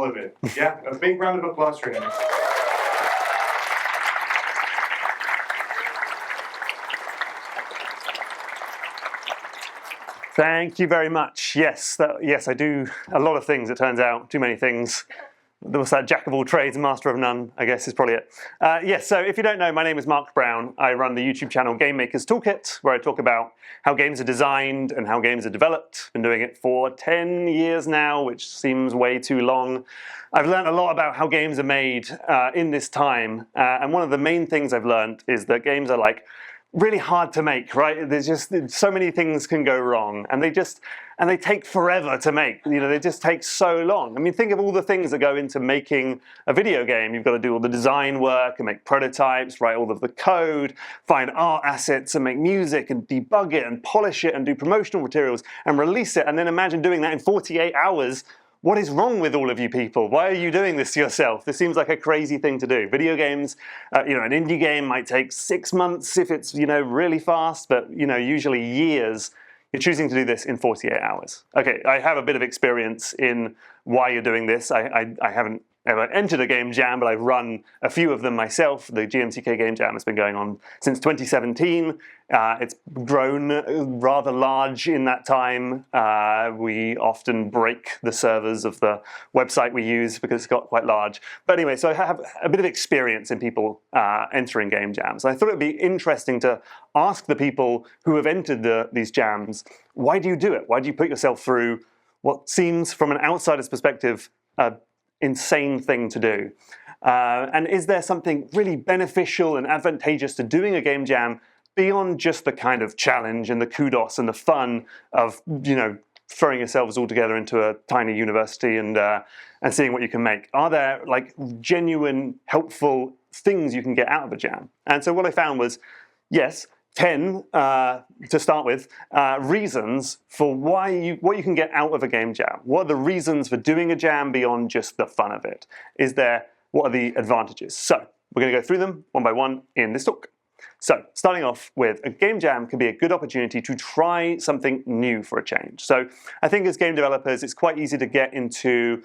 of it. Yeah, a big round of applause for him. Thank you very much. Yes, yes, I do a lot of things, it turns out, too many things. There was that jack of all trades, master of none, I guess is probably it. Yes, so if you don't know, my name is Mark Brown. I run the YouTube channel Game Maker's Toolkit, where I talk about how games are designed and how games are developed. Been doing it for 10 years now, which seems way too long. I've learned a lot about how games are made in this time, and one of the main things I've learned is that games are like really hard to make, right? There's just so many things can go wrong, and they take forever to make. You know, they just take so long. I mean, think of all the things that go into making a video game. You've got to do all the design work and make prototypes, write all of the code, find art assets and make music and debug it and polish it and do promotional materials and release it. And then imagine doing that in 48 hours. What is wrong with all of you people? Why are you doing this to yourself? This seems like a crazy thing to do. Video games, you know, an indie game might take 6 months if it's, you know, really fast, but, you know, usually years. You're choosing to do this in 48 hours. Okay, I have a bit of experience in why you're doing this. I haven't ever entered a game jam, but I've run a few of them myself. The GMTK game jam has been going on since 2017. It's grown rather large in that time. We often break the servers of the website we use because it's got quite large. But anyway, so I have a bit of experience in people entering game jams. I thought it would be interesting to ask the people who have entered these jams, why do you do it? Why do you put yourself through what seems, from an outsider's perspective, insane thing to do? And is there something really beneficial and advantageous to doing a game jam beyond just the kind of challenge and the kudos and the fun of, you know, throwing yourselves all together into a tiny university and seeing what you can make? Are there like genuine, helpful things you can get out of a jam? And so what I found was, yes, 10 to start with reasons for what you can get out of a game jam. What are the reasons for doing a jam beyond just the fun of it? What are the advantages? So we're going to go through them one by one in this talk. So starting off with, a game jam can be a good opportunity to try something new for a change. So I think as game developers, it's quite easy to get into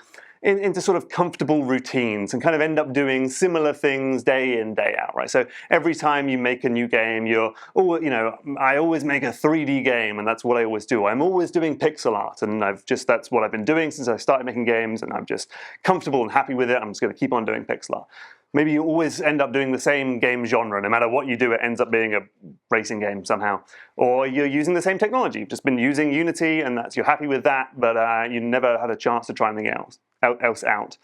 sort of comfortable routines and kind of end up doing similar things day in, day out, right? So every time you make a new game, I always make a 3D game, and that's what I always do. I'm always doing pixel art, and that's what I've been doing since I started making games, and I'm just comfortable and happy with it. I'm just going to keep on doing pixel art. Maybe you always end up doing the same game genre. No matter what you do, it ends up being a racing game somehow. Or you're using the same technology. You've just been using Unity, and you're happy with that, but you never had a chance to try anything else out.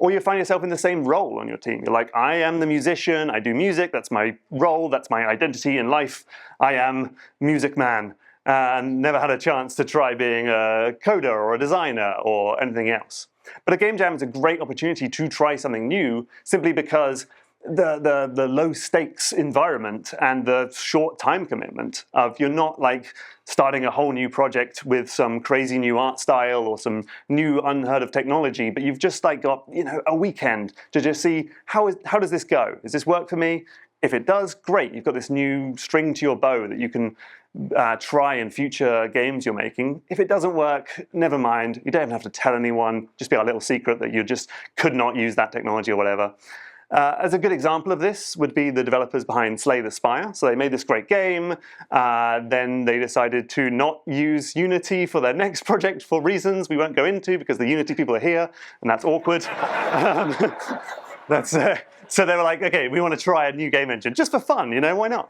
Or you find yourself in the same role on your team. You're like, I am the musician, I do music, that's my role, that's my identity in life. I am music man. And never had a chance to try being a coder or a designer or anything else. But a game jam is a great opportunity to try something new, simply because the low stakes environment and the short time commitment of, you're not like starting a whole new project with some crazy new art style or some new unheard of technology, but you've just like got, you know, a weekend to just see how does this go? Does this work for me? If it does, great. You've got this new string to your bow that you can try in future games you're making. If it doesn't work, never mind. You don't even have to tell anyone. Just be our little secret that you just could not use that technology or whatever. As a good example of this would be the developers behind Slay the Spire. So they made this great game. Then they decided to not use Unity for their next project for reasons we won't go into, because the Unity people are here, and that's awkward. So they were like, okay, we want to try a new game engine just for fun, you know, why not?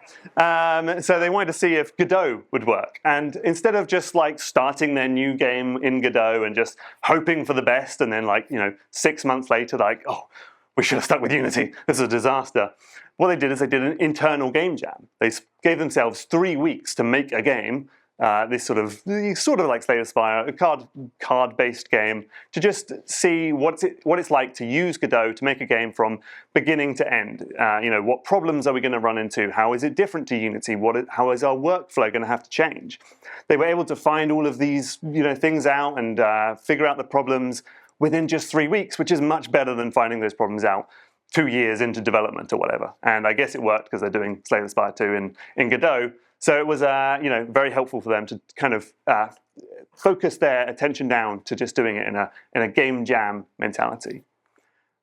So they wanted to see if Godot would work. And instead of just like starting their new game in Godot and just hoping for the best, and then like, you know, 6 months later, like, oh, we should have stuck with Unity, this is a disaster. What they did is they did an internal game jam. They gave themselves 3 weeks to make a game, this sort of like Slay the Spire, a card-based game, to just see what it's like to use Godot to make a game from beginning to end. You know, what problems are we going to run into? How is it different to Unity? How is our workflow going to have to change? They were able to find all of these, you know, things out and figure out the problems within just 3 weeks, which is much better than finding those problems out 2 years into development or whatever. And I guess it worked because they're doing Slay the Spire 2 in Godot. So it was very helpful for them to kind of focus their attention down to just doing it in a game jam mentality.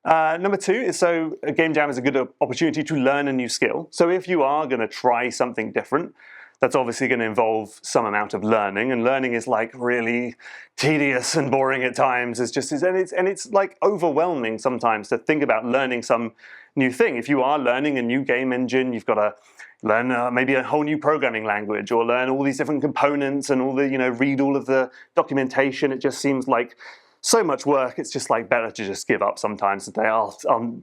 Number two is, so a game jam is a good opportunity to learn a new skill. So if you are going to try something different, that's obviously going to involve some amount of learning, and learning is like really tedious and boring at times. It's like overwhelming sometimes to think about learning some new thing. If you are learning a new game engine, you've got to learn maybe a whole new programming language, or learn all these different components and all the read all of the documentation. It just seems like so much work. It's just like better to just give up sometimes and say, I'm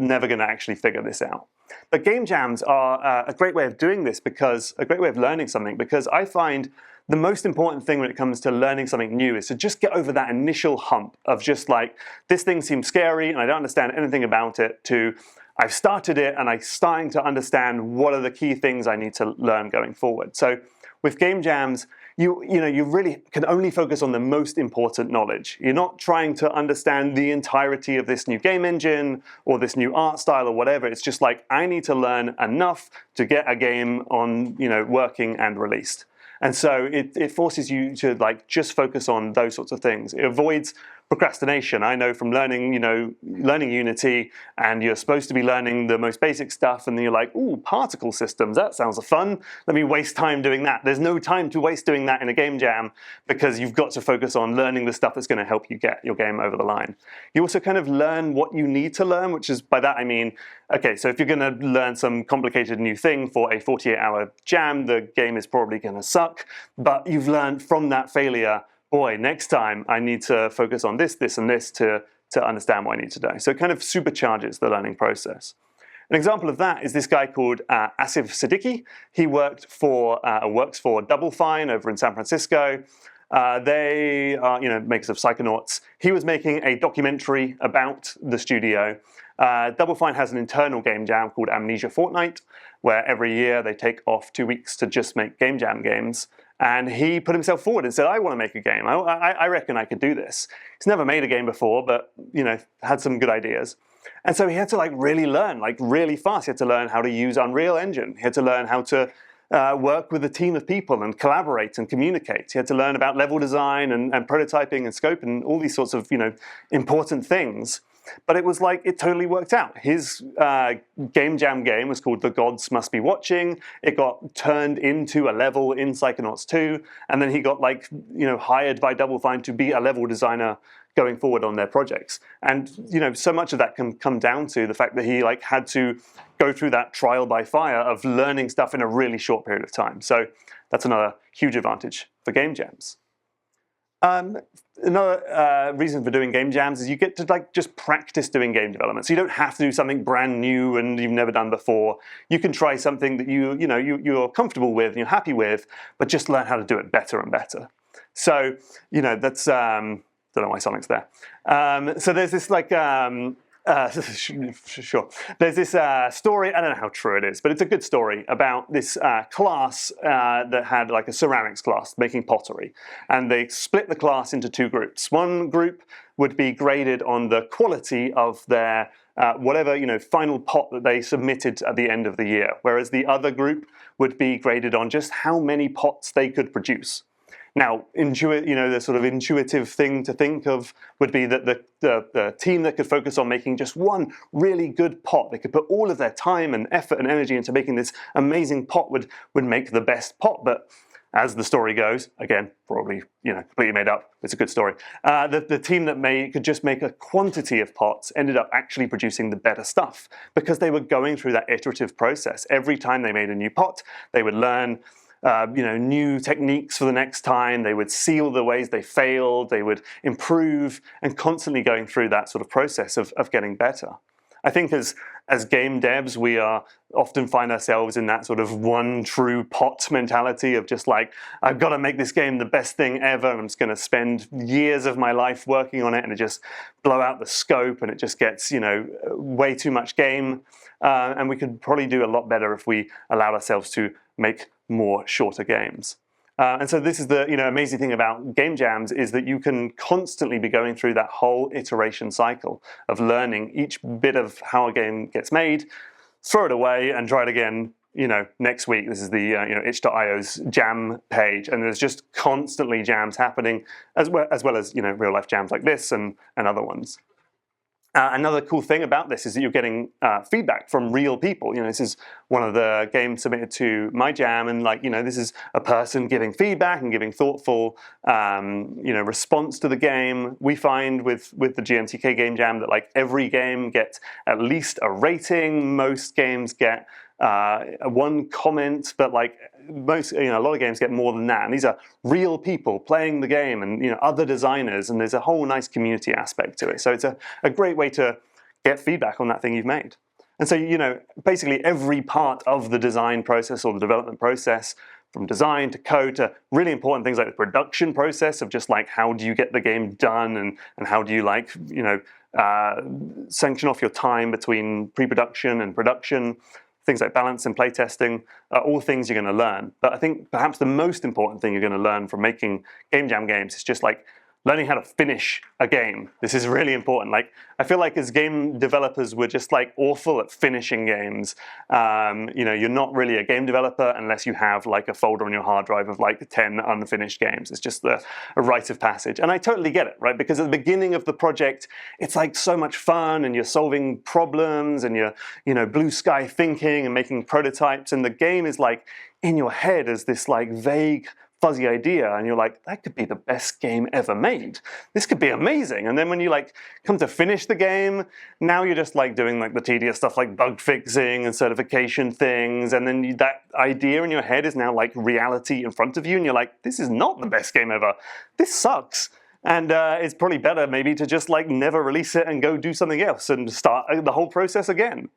never going to actually figure this out. But game jams are a great way of doing this, because a great way of learning something, because I find the most important thing when it comes to learning something new is to just get over that initial hump of just like, this thing seems scary and I don't understand anything about it, to I've started it and I'm starting to understand what are the key things I need to learn going forward. So with game jams, you really can only focus on the most important knowledge. You're not trying to understand the entirety of this new game engine or this new art style or whatever. It's just like, I need to learn enough to get a game on, working and released. And so it forces you to like just focus on those sorts of things. It avoids procrastination. I know from learning Unity, and you're supposed to be learning the most basic stuff, and then you're like, ooh, particle systems, that sounds fun. Let me waste time doing that. There's no time to waste doing that in a game jam, because you've got to focus on learning the stuff that's going to help you get your game over the line. You also kind of learn what you need to learn, which is, by that I mean, okay, so if you're going to learn some complicated new thing for a 48-hour jam, the game is probably going to suck, but you've learned from that failure, boy, next time I need to focus on this, this, and this to understand what I need to do. So it kind of supercharges the learning process. An example of that is this guy called Asif Siddiqui. He works for Double Fine over in San Francisco. They are, makers of Psychonauts. He was making a documentary about the studio. Double Fine has an internal game jam called Amnesia Fortnight, where every year they take off 2 weeks to just make game jam games. And he put himself forward and said, I want to make a game. I reckon I could do this. He's never made a game before, but had some good ideas. And so he had to really learn, really fast. He had to learn how to use Unreal Engine. He had to learn how to work with a team of people and collaborate and communicate. He had to learn about level design and prototyping and scope and all these sorts of important things. But it was like, it totally worked out. His game jam game was called The Gods Must Be Watching. It got turned into a level in Psychonauts 2, and then he got hired by Double Fine to be a level designer going forward on their projects. And so much of that can come down to the fact that he had to go through that trial by fire of learning stuff in a really short period of time. So that's another huge advantage for game jams. Another reason for doing game jams is you get to just practice doing game development. So you don't have to do something brand new and you've never done before. You can try something that you're comfortable with and you're happy with, but just learn how to do it better and better. So that's don't know why Sonic's there. So there's this sure. There's this story, I don't know how true it is, but it's a good story about this class that had a ceramics class making pottery. And they split the class into two groups. One group would be graded on the quality of their whatever final pot that they submitted at the end of the year, whereas the other group would be graded on just how many pots they could produce. Now, the sort of intuitive thing to think of would be that the team that could focus on making just one really good pot, they could put all of their time and effort and energy into making this amazing pot, would make the best pot. But as the story goes, again, probably completely made up, it's a good story, the team that could just make a quantity of pots ended up actually producing the better stuff, because they were going through that iterative process. Every time they made a new pot, they would learn new techniques for the next time. They would see all the ways they failed. They would improve, and constantly going through that sort of process of getting better. I think as game devs, we often find ourselves in that sort of one true pot mentality of just I've got to make this game the best thing ever. I'm just going to spend years of my life working on it, and it just blow out the scope, and it just gets way too much game. And we could probably do a lot better if we allowed ourselves to make more shorter games. And so this is the amazing thing about game jams, is that you can constantly be going through that whole iteration cycle of learning each bit of how a game gets made, throw it away and try it again next week. This is the itch.io's jam page, and there's just constantly jams happening, as well as real life jams like this and other ones. Another cool thing about this is that you're getting feedback from real people. This is one of the games submitted to my jam, and this is a person giving feedback and giving thoughtful, response to the game. We find with the GMTK game jam that every game gets at least a rating. Most games get one comment, but a lot of games get more than that. And these are real people playing the game, and other designers, and there's a whole nice community aspect to it. So it's a great way to get feedback on that thing you've made. And so basically every part of the design process or the development process, from design to code to really important things like the production process of just how do you get the game done, and how do you sanction off your time between pre-production and production. Things like balance and playtesting are all things you're going to learn. But I think perhaps the most important thing you're going to learn from making game jam games is just learning how to finish a game. This is really important. I feel as game developers, we're just awful at finishing games. You're not really a game developer unless you have a folder on your hard drive of 10 unfinished games. It's just a rite of passage. And I totally get it, right? Because at the beginning of the project, it's so much fun, and you're solving problems, and you're blue sky thinking and making prototypes, and the game is in your head as this vague, fuzzy idea, and you're that could be the best game ever made. This could be amazing. And then when you come to finish the game, now you're just doing the tedious stuff like bug fixing and certification things, and then that idea in your head is now reality in front of you, and you're this is not the best game ever. This sucks. And it's probably better maybe to just never release it and go do something else and start the whole process again.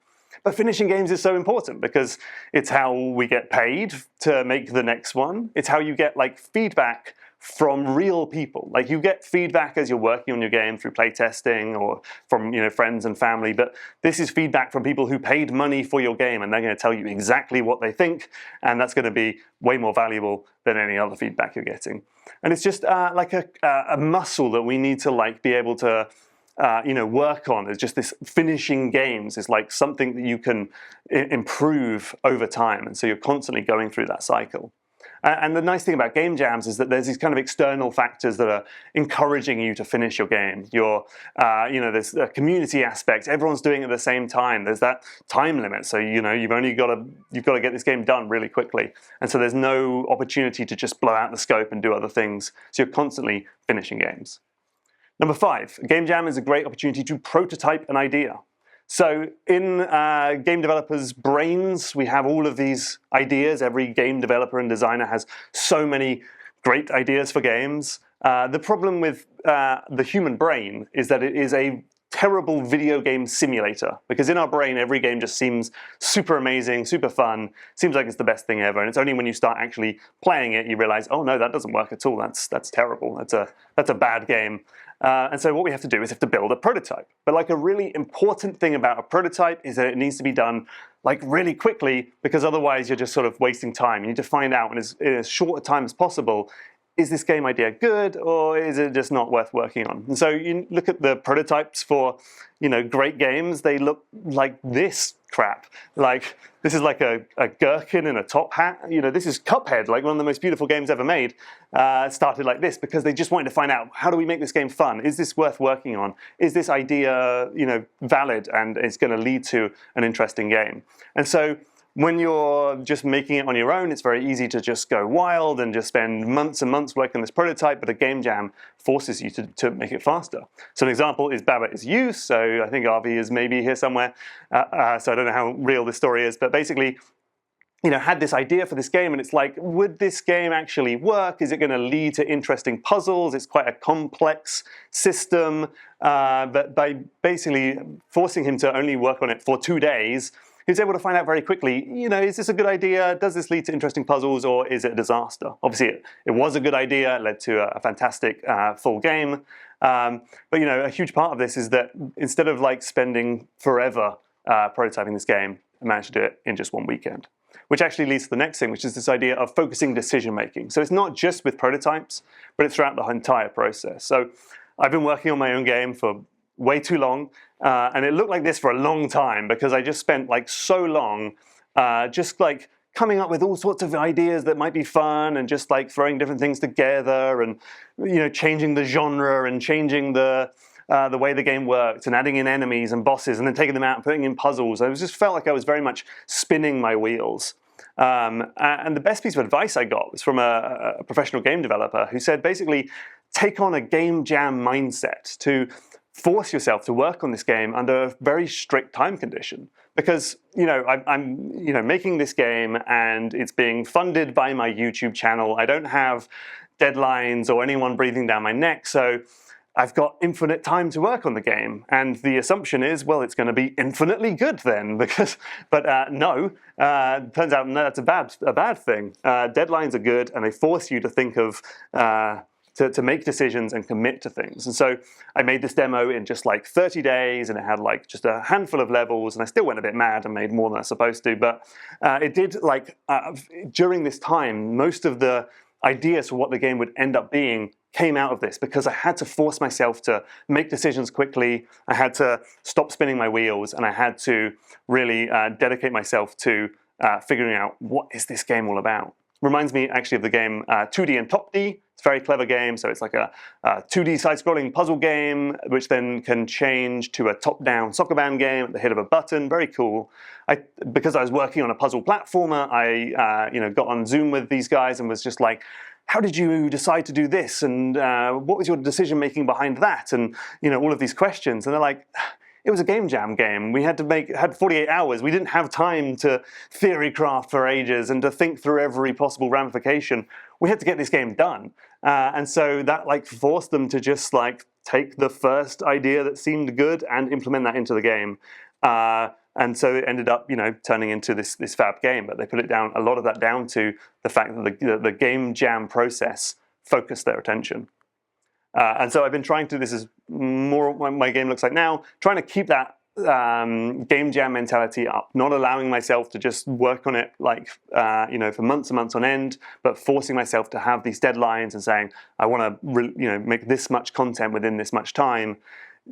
But finishing games is so important because it's how we get paid to make the next one. It's how you get feedback from real people. You get feedback as you're working on your game through playtesting or from friends and family, but this is feedback from people who paid money for your game, and they're going to tell you exactly what they think, and that's going to be way more valuable than any other feedback you're getting. And it's just a muscle that we need to be able to work on. Is just this finishing games is something that you can improve over time, and so you're constantly going through that cycle. And the nice thing about game jams is that there's these kind of external factors that are encouraging you to finish your game. There's a community aspect. Everyone's doing it at the same time. There's that time limit. So you've got to get this game done really quickly. And so there's no opportunity to just blow out the scope and do other things. So you're constantly finishing games. Number 5, a game jam is a great opportunity to prototype an idea. So in game developers' brains, we have all of these ideas. Every game developer and designer has so many great ideas for games. The problem with the human brain is that it is a terrible video game simulator, because in our brain every game just seems super amazing, super fun, seems like it's the best thing ever, and it's only when you start actually playing it you realize, oh no, that doesn't work at all, that's terrible, that's a bad game. And so what we have to do is have to build a prototype. But a really important thing about a prototype is that it needs to be done really quickly, because otherwise you're just sort of wasting time. You need to find out in as short a time as possible, is this game idea good, or is it just not worth working on? And so you look at the prototypes for great games, they look like this crap. This is a gherkin in a top hat. This is Cuphead, one of the most beautiful games ever made. Started like this because they just wanted to find out, how do we make this game fun? Is this worth working on? Is this idea valid and it's going to lead to an interesting game? And so when you're just making it on your own, it's very easy to just go wild and just spend months and months working on this prototype, but a game jam forces you to make it faster. So an example is Baba Is You. So I think RV is maybe here somewhere. So I don't know how real this story is, but basically, had this idea for this game, and it's would this game actually work? Is it going to lead to interesting puzzles? It's quite a complex system, but by basically forcing him to only work on it for 2 days, he was able to find out very quickly, is this a good idea? Does this lead to interesting puzzles, or is it a disaster? Obviously, it was a good idea. It led to a fantastic full game. But a huge part of this is that instead of spending forever prototyping this game, I managed to do it in just one weekend. Which actually leads to the next thing, which is this idea of focusing decision making. So it's not just with prototypes, but it's throughout the entire process. So I've been working on my own game for way too long, and it looked like this for a long time because I just spent so long just like coming up with all sorts of ideas that might be fun, and just like throwing different things together, and changing the genre and changing the way the game worked, and adding in enemies and bosses, and then taking them out and putting in puzzles. I just felt like I was very much spinning my wheels. And the best piece of advice I got was from a professional game developer who said, basically, take on a game jam mindset to force yourself to work on this game under a very strict time condition. Because I'm making this game, and it's being funded by my YouTube channel. I don't have deadlines or anyone breathing down my neck, so I've got infinite time to work on the game. And the assumption is, well, it's going to be infinitely good then. But no, turns out no, that's a bad thing. Deadlines are good, and they force you to think of to make decisions and commit to things. And so I made this demo in just like 30 days, and it had like just a handful of levels, and I still went a bit mad and made more than I was supposed to. But it did, like, during this time, most of the ideas for what the game would end up being came out of this, because I had to force myself to make decisions quickly. I had to stop spinning my wheels, and I had to really dedicate myself to figuring out, what is this game all about? Reminds me actually of the game 2D and Top D. It's a very clever game. So it's like a 2D side-scrolling puzzle game, which then can change to a top-down soccer band game at the hit of a button. Very cool. Because I was working on a puzzle platformer, I got on Zoom with these guys and was just like, how did you decide to do this? And what was your decision making behind that? And all of these questions. And they're like, it was a game jam game. We had 48 hours. We didn't have time to theory craft for ages and to think through every possible ramification. We had to get this game done. And so that forced them to just take the first idea that seemed good and implement that into the game. And so it ended up, turning into this fab game. But they put a lot of that down to the fact that the game jam process focused their attention. And so I've been trying to, this is more what my game looks like now, trying to keep that game jam mentality up, not allowing myself to just work on it for months and months on end, but forcing myself to have these deadlines and saying, I want to make this much content within this much time,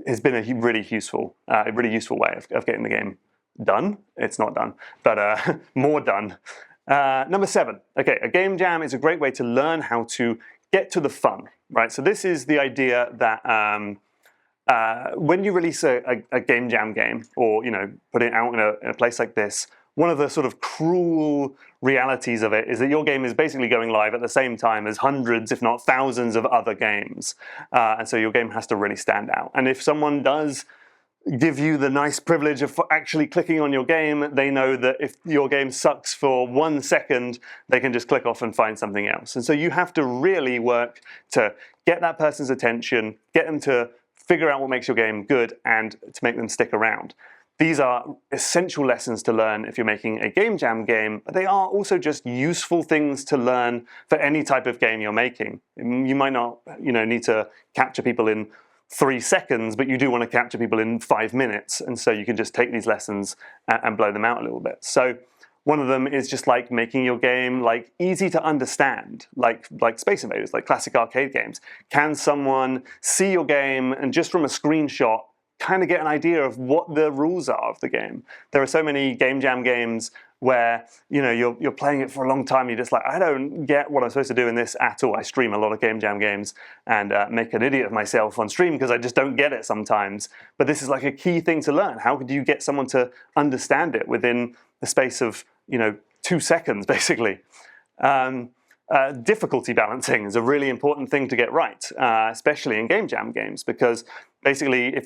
has been a really useful way of getting the game done. It's not done, but more done. Number 7. Okay, a game jam is a great way to learn how to get to the fun, right? So this is the idea that when you release a game jam game, or put it out in a place like this, one of the sort of cruel realities of it is that your game is basically going live at the same time as hundreds, if not thousands, of other games. And so your game has to really stand out. And if someone does give you the nice privilege of actually clicking on your game, they know that if your game sucks for 1 second, they can just click off and find something else. And so you have to really work to get that person's attention, get them to figure out what makes your game good, and to make them stick around. These are essential lessons to learn if you're making a game jam game, but they are also just useful things to learn for any type of game you're making. You might not need to capture people in 3 seconds, but you do want to capture people in 5 minutes. And so you can just take these lessons and blow them out a little bit. So one of them is just making your game easy to understand, like Space Invaders, like classic arcade games. Can someone see your game and just from a screenshot kind of get an idea of what the rules are of the game? There are so many game jam games where you're playing it for a long time, you're just like, I don't get what I'm supposed to do in this at all. I stream a lot of game jam games and make an idiot of myself on stream because I just don't get it sometimes. But this is a key thing to learn. How could you get someone to understand it within the space of 2 seconds, basically? Difficulty balancing is a really important thing to get right, especially in game jam games, because basically if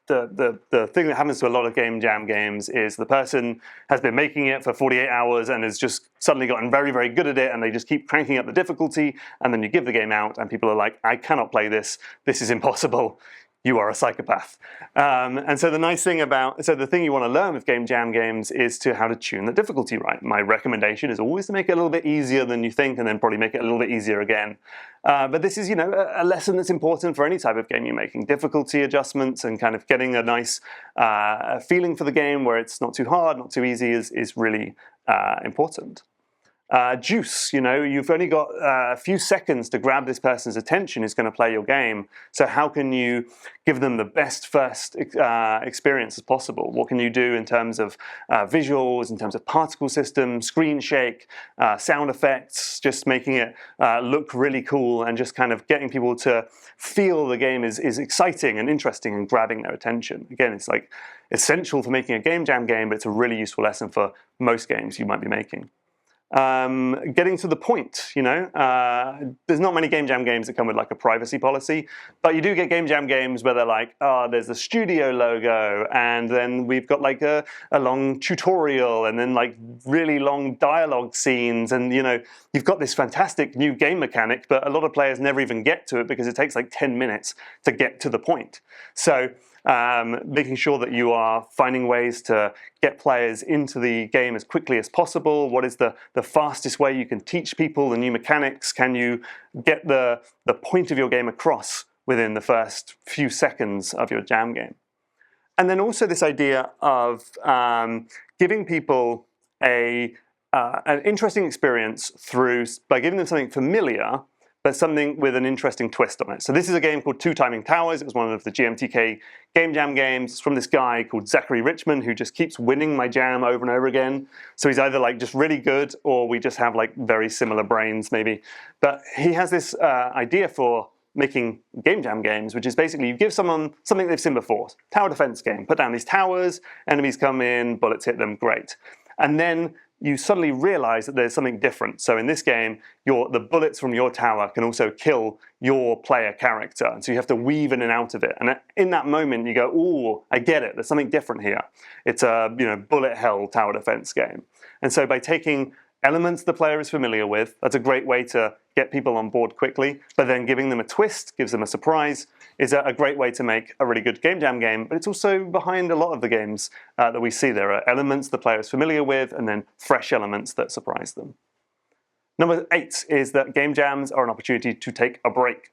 the thing that happens to a lot of game jam games is the person has been making it for 48 hours and has just suddenly gotten very, very good at it, and they just keep cranking up the difficulty, and then you give the game out and people are like, I cannot play this, this is impossible. You are a psychopath. And so the thing you want to learn with game jam games is how to tune the difficulty right. My recommendation is always to make it a little bit easier than you think, and then probably make it a little bit easier again. But this is, a lesson that's important for any type of game you're making. Difficulty adjustments and kind of getting a nice feeling for the game where it's not too hard, not too easy is really important. juice. You've only got a few seconds to grab this person's attention who's going to play your game. So how can you give them the best first experience as possible? What can you do in terms of visuals, in terms of particle systems, screen shake, sound effects, just making it look really cool and just kind of getting people to feel the game is exciting and interesting and grabbing their attention. Again, it's like essential for making a game jam game, but it's a really useful lesson for most games you might be making. Getting to the point, there's not many game jam games that come with like a privacy policy, but you do get game jam games where they're like, oh, there's the studio logo, and then we've got like a long tutorial, and then like really long dialogue scenes, and you've got this fantastic new game mechanic, but a lot of players never even get to it because it takes like 10 minutes to get to the point. So making sure that you are finding ways to get players into the game as quickly as possible. What is the fastest way you can teach people the new mechanics? Can you get the point of your game across within the first few seconds of your jam game? And then also this idea of giving people an interesting experience by giving them something familiar, but something with an interesting twist on it. So this is a game called Two Timing Towers. It was one of the GMTK game jam games. It's from this guy called Zachary Richman, who just keeps winning my jam over and over again. So he's either like just really good, or we just have like very similar brains maybe. But he has this idea for making game jam games, which is basically you give someone something they've seen before. Tower defense game. Put down these towers, enemies come in, bullets hit them, great. And then you suddenly realize that there's something different. So in this game, the bullets from your tower can also kill your player character. And so you have to weave in and out of it. And in that moment, you go, ooh, I get it. There's something different here. It's a bullet hell tower defense game. And so by taking elements the player is familiar with, that's a great way to get people on board quickly. But then giving them a twist, gives them a surprise, is a great way to make a really good game jam game. But it's also behind a lot of the games that we see. There are elements the player is familiar with, and then fresh elements that surprise them. Number 8 is that game jams are an opportunity to take a break.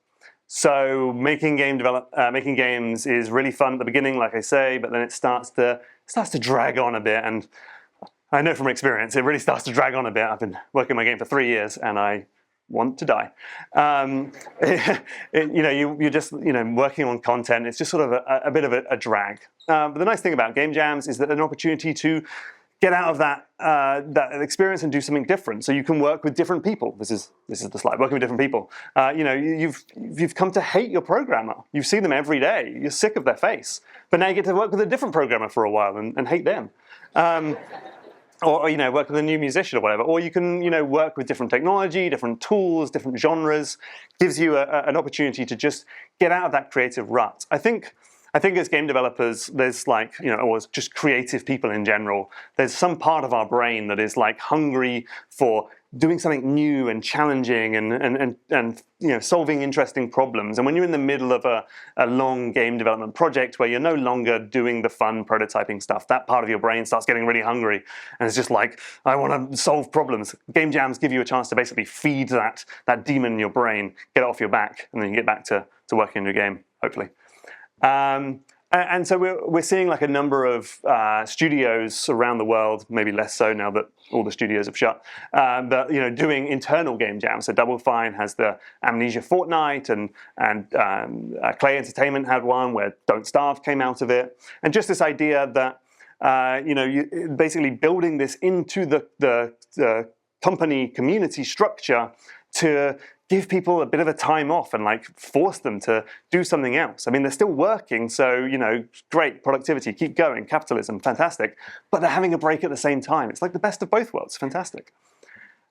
So making games is really fun at the beginning, like I say, but then it starts to drag on a bit. And I know from experience, it really starts to drag on a bit. I've been working my game for 3 years, and I want to die. You're just working on content. It's just sort of a bit of a drag. But the nice thing about game jams is that an opportunity to get out of that experience and do something different. So you can work with different people. This is the slide. Working with different people. You've come to hate your programmer. You see them every day. You're sick of their face. But now you get to work with a different programmer for a while and hate them. Or work with a new musician or whatever. Or you can work with different technology, different tools, different genres. Gives you an opportunity to just get out of that creative rut. I think as game developers, there's or as just creative people in general, there's some part of our brain that is like hungry for doing something new and challenging and solving interesting problems. And when you're in the middle of a long game development project where you're no longer doing the fun prototyping stuff, that part of your brain starts getting really hungry. And it's just like, I want to solve problems. Game jams give you a chance to basically feed that demon in your brain, get it off your back, and then you get back to working on your game, hopefully. And so we're seeing like a number of studios around the world, maybe less so now that all the studios have shut, but doing internal game jams. So Double Fine has the Amnesia Fortnite, and Clay Entertainment had one where Don't Starve came out of it. And just this idea that you basically building this into the company community structure to give people a bit of a time off and like force them to do something else. I mean, they're still working, so great productivity, keep going, capitalism, fantastic. But they're having a break at the same time. It's like the best of both worlds, fantastic.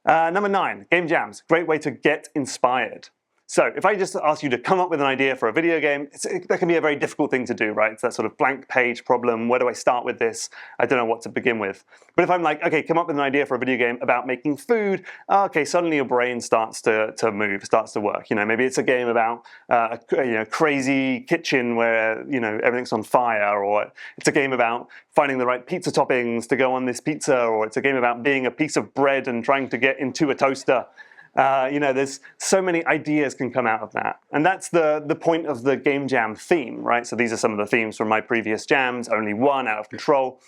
Number 9, game jams, great way to get inspired. So if I just ask you to come up with an idea for a video game, that can be a very difficult thing to do, right? It's that sort of blank page problem. Where do I start with this? I don't know what to begin with. But if I'm like, okay, come up with an idea for a video game about making food, okay, suddenly your brain starts to move, starts to work. Maybe it's a game about a crazy kitchen where everything's on fire, or it's a game about finding the right pizza toppings to go on this pizza, or it's a game about being a piece of bread and trying to get into a toaster. There's so many ideas can come out of that. And that's the point of the game jam theme, right? So these are some of the themes from my previous jams, only one, Out of Control.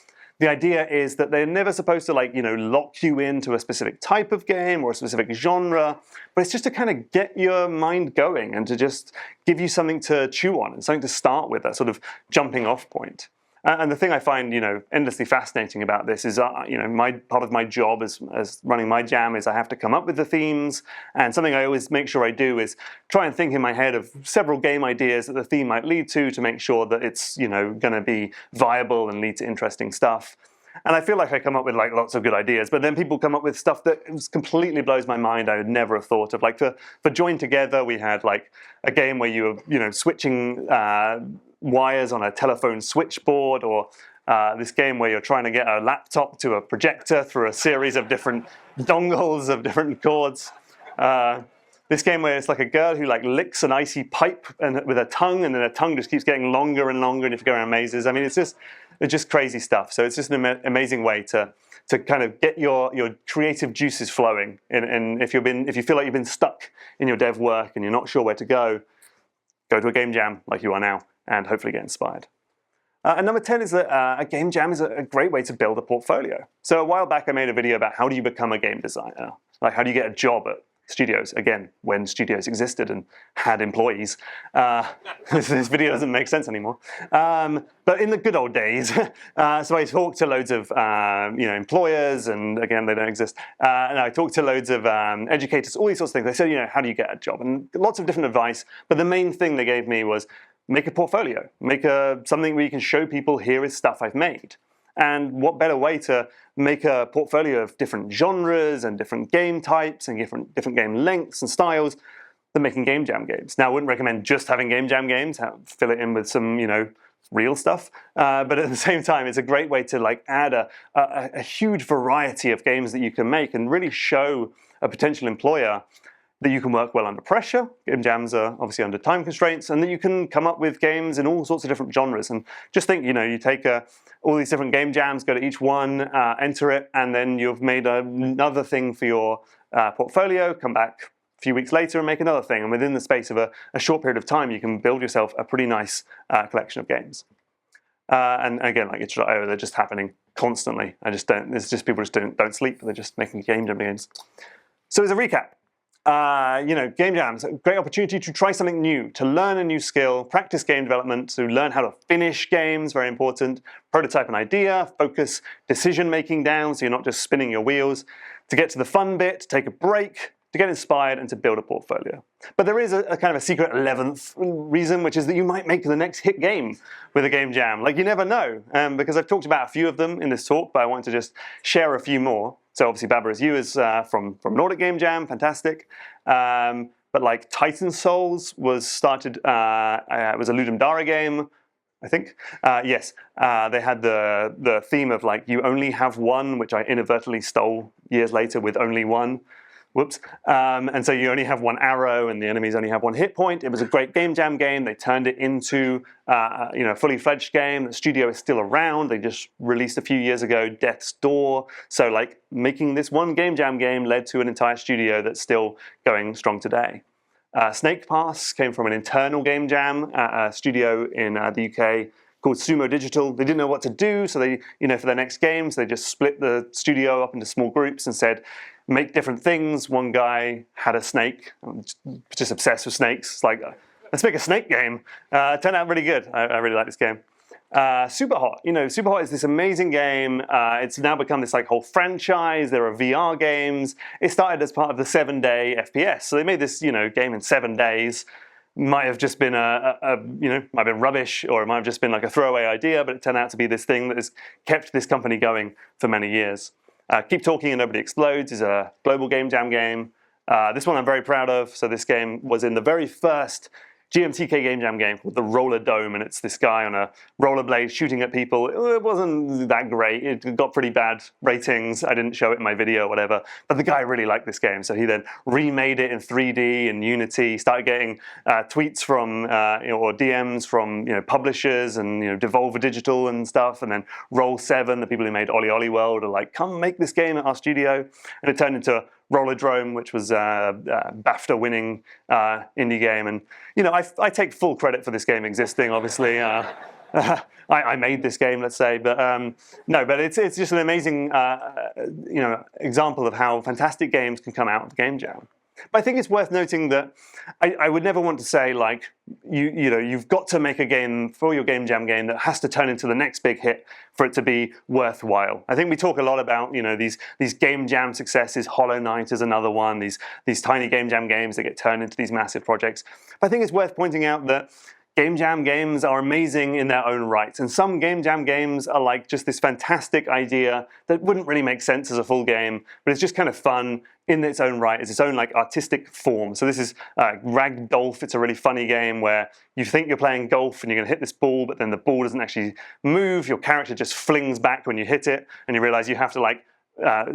The idea is that they're never supposed to lock you into a specific type of game or a specific genre, but it's just to kind of get your mind going and to just give you something to chew on and something to start with, that sort of jumping off point. And the thing I find, endlessly fascinating about this is, part of my job as running my jam is I have to come up with the themes, and something I always make sure I do is try and think in my head of several game ideas that the theme might lead to make sure that it's, going to be viable and lead to interesting stuff. And I feel like I come up with lots of good ideas, but then people come up with stuff that completely blows my mind. I would never have thought of. Like for Join Together, we had a game where you were, switching wires on a telephone switchboard, or this game where you're trying to get a laptop to a projector through a series of different dongles of different cords. This game where it's like a girl who licks an icy pipe with her tongue, and then her tongue just keeps getting longer and longer, and you have to go around mazes. I mean, it's just crazy stuff. So it's just an amazing way to kind of get your creative juices flowing. And if you feel like you've been stuck in your dev work and you're not sure where to go to a game jam like you are now, and hopefully get inspired. And number 10 is that a game jam is a great way to build a portfolio. So a while back I made a video about how do you become a game designer? How do you get a job at studios? Again, when studios existed and had employees. This video doesn't make sense anymore. But in the good old days, so I talked to loads of employers, and again, they don't exist. And I talked to loads of educators, all these sorts of things. They said, how do you get a job? And lots of different advice. But the main thing they gave me was make a portfolio. Make something where you can show people, here is stuff I've made. And what better way to make a portfolio of different genres and different game types and different game lengths and styles than making game jam games. Now, I wouldn't recommend just having game jam games. Fill it in with some, real stuff. But at the same time, it's a great way to add a huge variety of games that you can make and really show a potential employer that you can work well under pressure. Game jams are obviously under time constraints, and that you can come up with games in all sorts of different genres. And just think, you take all these different game jams, go to each one, enter it, and then you've made another thing for your portfolio, come back a few weeks later and make another thing. And within the space of a short period of time, you can build yourself a pretty nice collection of games. And again, like Iterative, they're just happening constantly. It's just people just don't sleep. They're just making game jam games. So as a recap, game jams, a great opportunity to try something new, to learn a new skill, practice game development, to learn how to finish games, very important, prototype an idea, focus decision-making down so you're not just spinning your wheels, to get to the fun bit, to take a break, to get inspired, and to build a portfolio. But there is a kind of a secret 11th reason, which is that you might make the next hit game with a game jam. You never know, because I've talked about a few of them in this talk, but I want to just share a few more. So obviously Baba Is You is from Nordic Game Jam, fantastic. But Titan Souls was started, it was a Ludum Dare game, I think. Yes, they had the theme of you only have one, which I inadvertently stole years later with only one. Whoops. And so you only have one arrow and the enemies only have one hit point. It was a great game jam game. They turned it into a fully fledged game. The studio is still around. They just released a few years ago Death's Door. So making this one game jam game led to an entire studio that's still going strong today. Snake Pass came from an internal game jam at a studio in the UK called Sumo Digital. They didn't know what to do, so they, for their next games, they just split the studio up into small groups and said, make different things. One guy had a snake, just obsessed with snakes. It's let's make a snake game. It turned out really good. I really like this game. Superhot. Superhot is this amazing game. It's now become this whole franchise. There are VR games. It started as part of the 7-day FPS. So they made this, game in 7 days. Might have just been might have been rubbish, or it might have just been a throwaway idea, but it turned out to be this thing that has kept this company going for many years. Keep Talking and Nobody Explodes is a global game jam game. This one I'm very proud of. So this game was in the very first GMTK game jam game called the Roller Dome, and it's this guy on a rollerblade shooting at people. It wasn't that great. It got pretty bad ratings. I didn't show it in my video or whatever, but the guy really liked this game, so he then remade it in 3D in Unity, started getting tweets from, or DMs from publishers and Devolver Digital and stuff, and then Roll7, the people who made Ollie Ollie World, are like, come make this game at our studio, and it turned into Rollerdrome, which was a BAFTA-winning indie game, and I take full credit for this game existing. Obviously, I made this game, let's say, but no, but it's just an amazing example of how fantastic games can come out of Game Jam. But I think it's worth noting that I would never want to say, like, you've got to make a game for your Game Jam game that has to turn into the next big hit for it to be worthwhile. I think we talk a lot about these Game Jam successes. Hollow Knight is another one. These tiny Game Jam games that get turned into these massive projects. But I think it's worth pointing out that Game Jam games are amazing in their own right, and some Game Jam games are like just this fantastic idea that wouldn't really make sense as a full game, but it's just kind of fun in its own right. It's its own like artistic form. So this is Rag Golf. It's a really funny game where you think you're playing golf and you're going to hit this ball, but then the ball doesn't actually move. Your character just flings back when you hit it, and you realize you have to like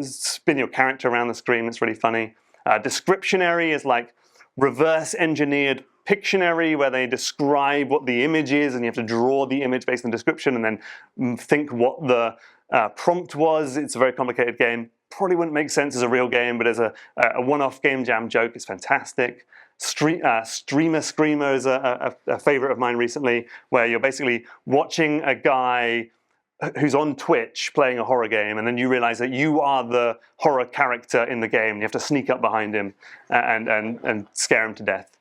spin your character around the screen. It's really funny. Descriptionary is like reverse engineered Pictionary, where they describe what the image is, and you have to draw the image based on description and then think what the prompt was. It's a very complicated game. Probably wouldn't make sense as a real game, but as a one-off Game Jam joke, it's fantastic. Streamer Screamo is a favorite of mine recently, where you're basically watching a guy who's on Twitch playing a horror game, and then you realize that you are the horror character in the game. You have to sneak up behind him and scare him to death.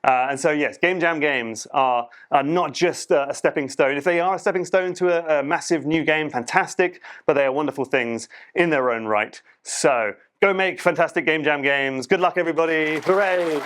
And so yes, Game Jam games are not just a stepping stone. If they are a stepping stone to a massive new game, fantastic, but they are wonderful things in their own right. So go make fantastic Game Jam games. Good luck, everybody. Hooray!